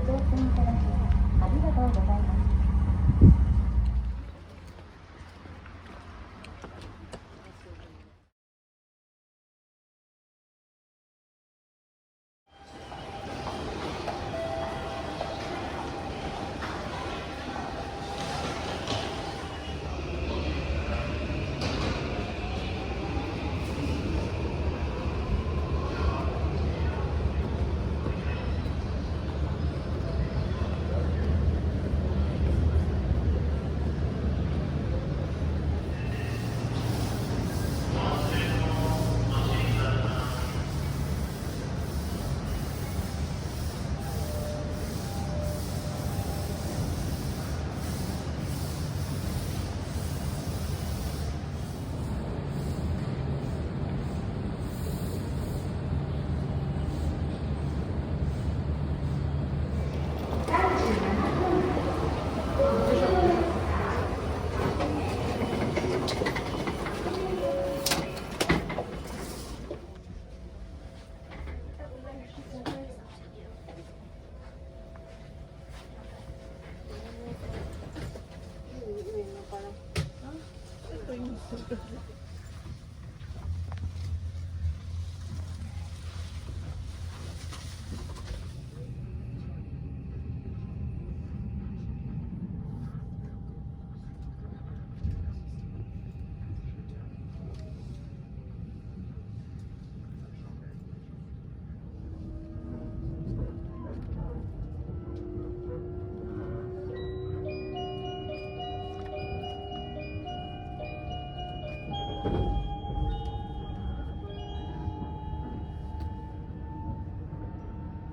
乗船いただきありがとうございます。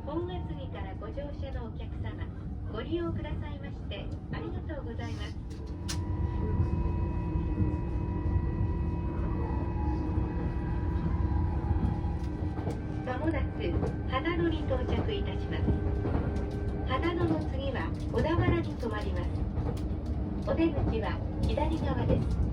本厚木からご乗車のお客様、ご利用くださいましてありがとうございます。まもなく秦野に到着いたします。秦野の次は小田原に停まります。お出口は左側です。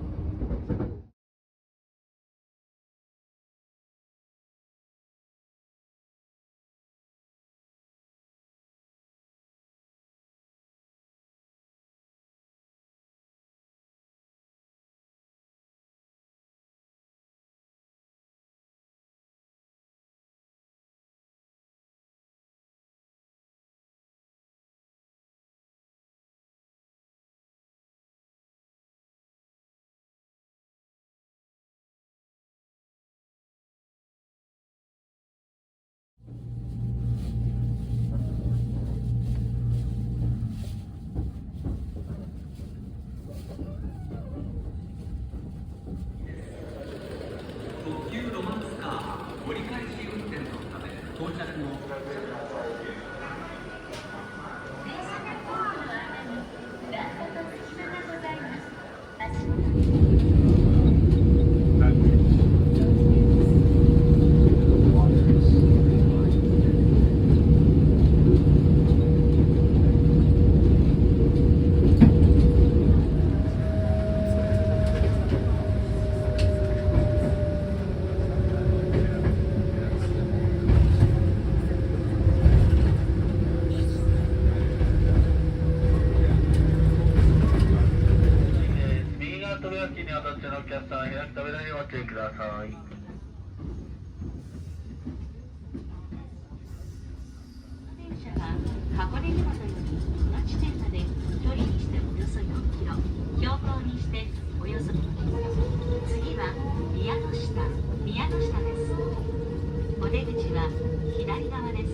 特急ロマンスカー折り返し運転のため到着の箱根湯本よりこの地点まで距離にしておよそ4キロ、標高にしておよそ2キロ。次は宮ノ下です。お出口は左側です。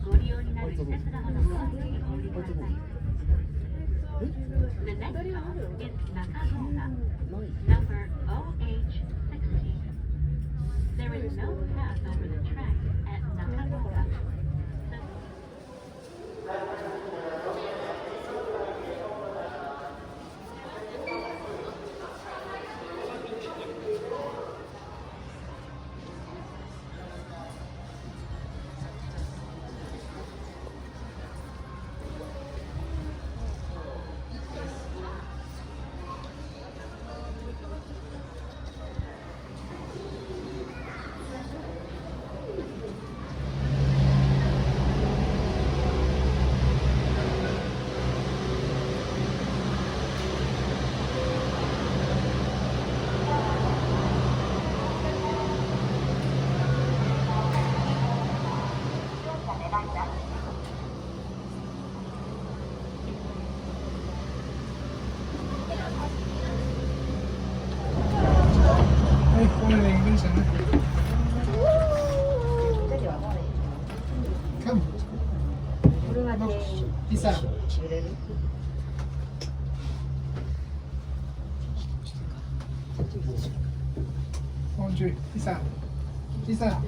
ご利用になる施設側のご案内にご利用ください。The next stop is Nakagawa, number OH60. There is no path over the track at Nakagawa. Come. Lisa. Bonjour, Lisa. Lisa.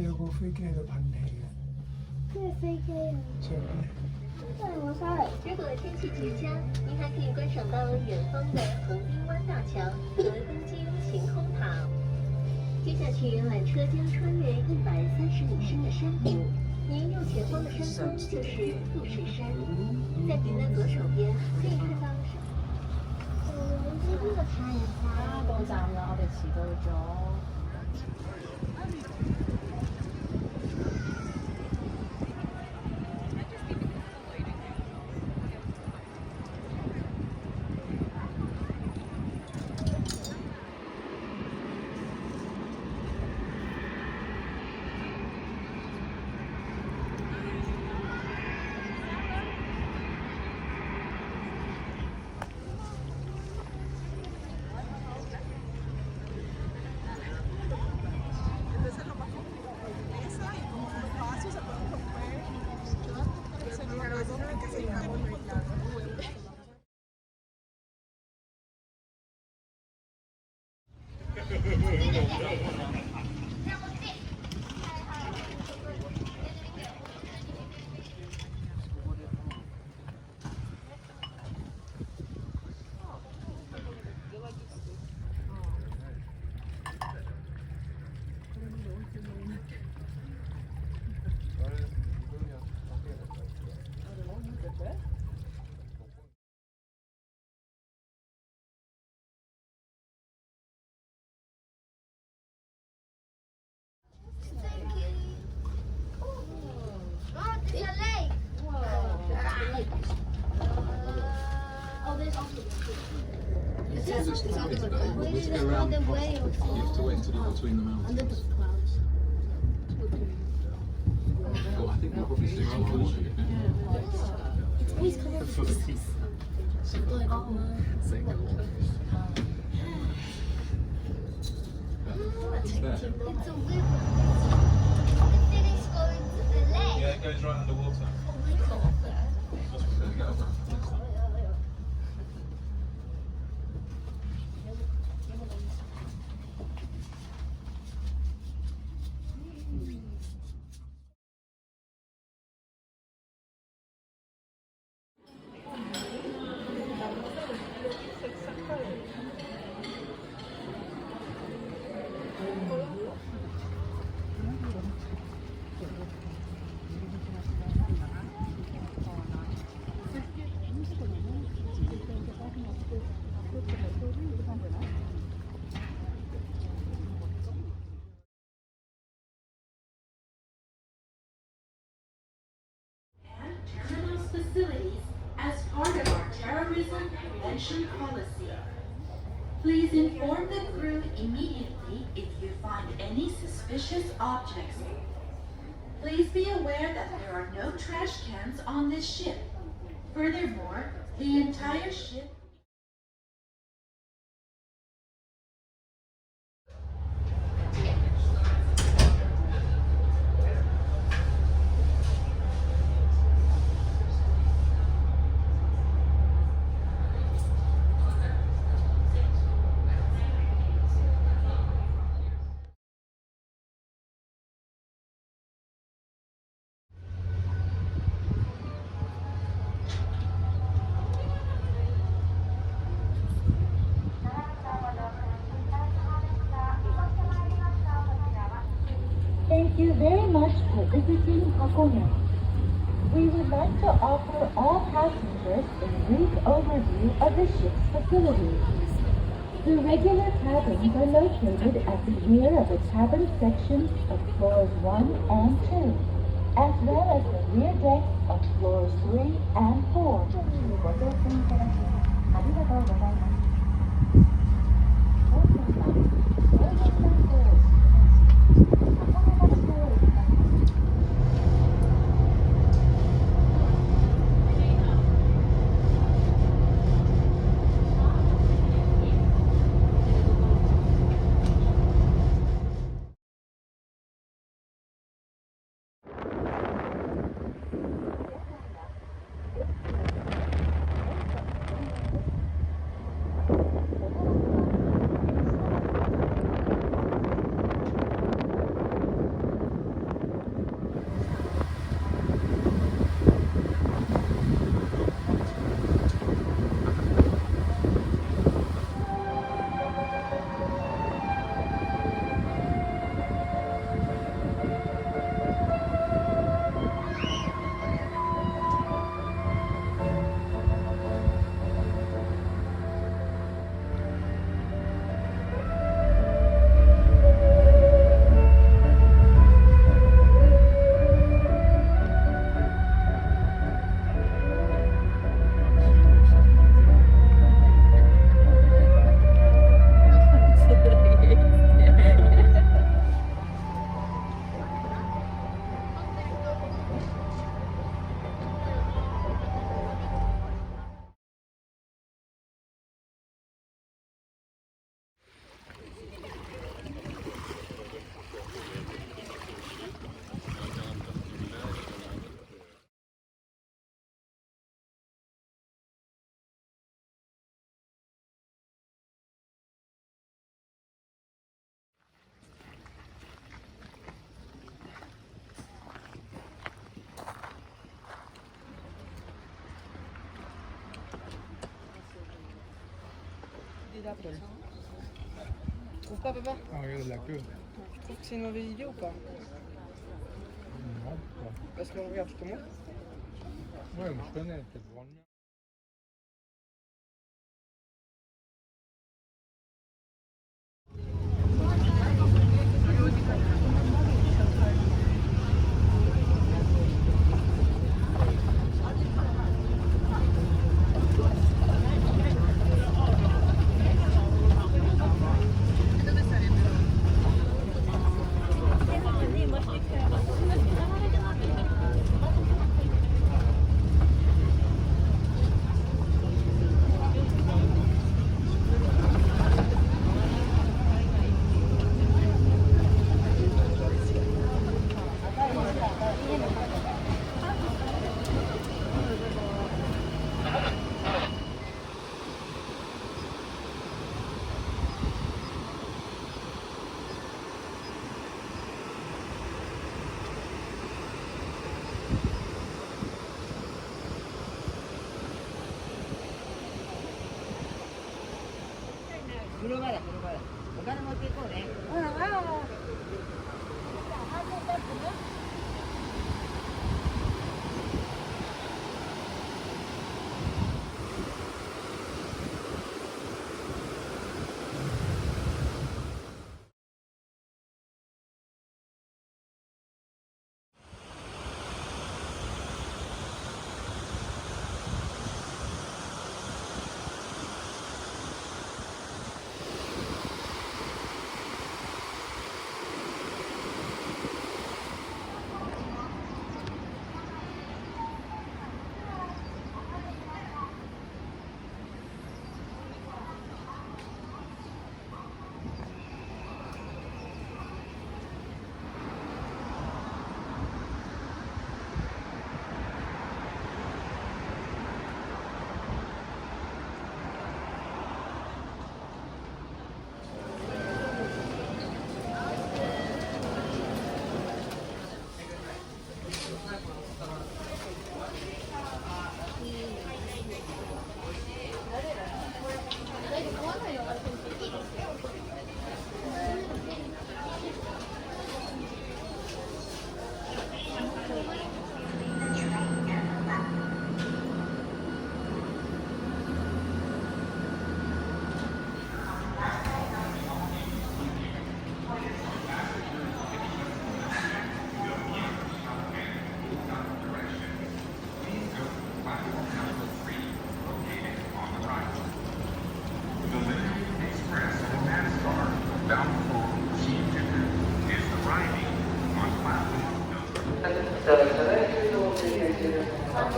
有個飛機喺度噴氣嘅。咩飛機啊？上面。我sorry。如果天气极佳，您还可以观赏到远方的横滨湾大桥和东京晴空塔。接下去，缆车将穿越130米深的山谷，您右前方的山峰就是富士山，在您的左手边可以看到山。呢個太陽啦！到站啦，我哋遲到咗。It's cloudy today. We'll just go around. You have to wait until you're between the mountains. Well, I think we'll probably stick to one morning. It's always covered with this. It's there. It's a river. The city's going to the lake. Yeah, it goes right underwater. Oh my god. There you go. Facilities as part of our terrorism prevention policy. Please inform the crew immediately if you find any suspicious objects. Please be aware that there are no trash cans on this ship. Furthermore, the entire ship Thank you very much for visiting Hakone. We would like to offer all passengers a brief overview of the ship's facilities. The regular cabins are located at the rear of the cabin sections of floors 1 and 2, as well as the rear decks of floors 3 and 4. ご乗船いただきありがとうございます。本船は東北南港を出発し、箱根町港へ行きます。d'Apple. Tu trouves pas, papa? Ah, regarde la queue. Tu trouves que c'est une mauvaise idée ou pas? Non, pas. Parce que regarde, je te montre. Ouais, mais je connais, peut-être devant le mien.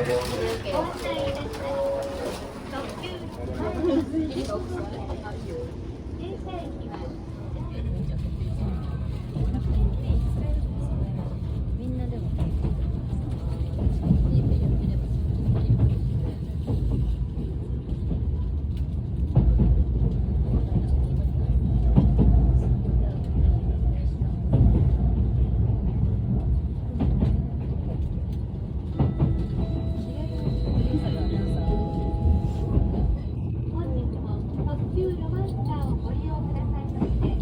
本日も特急ロマンスカーをご利用くださいまして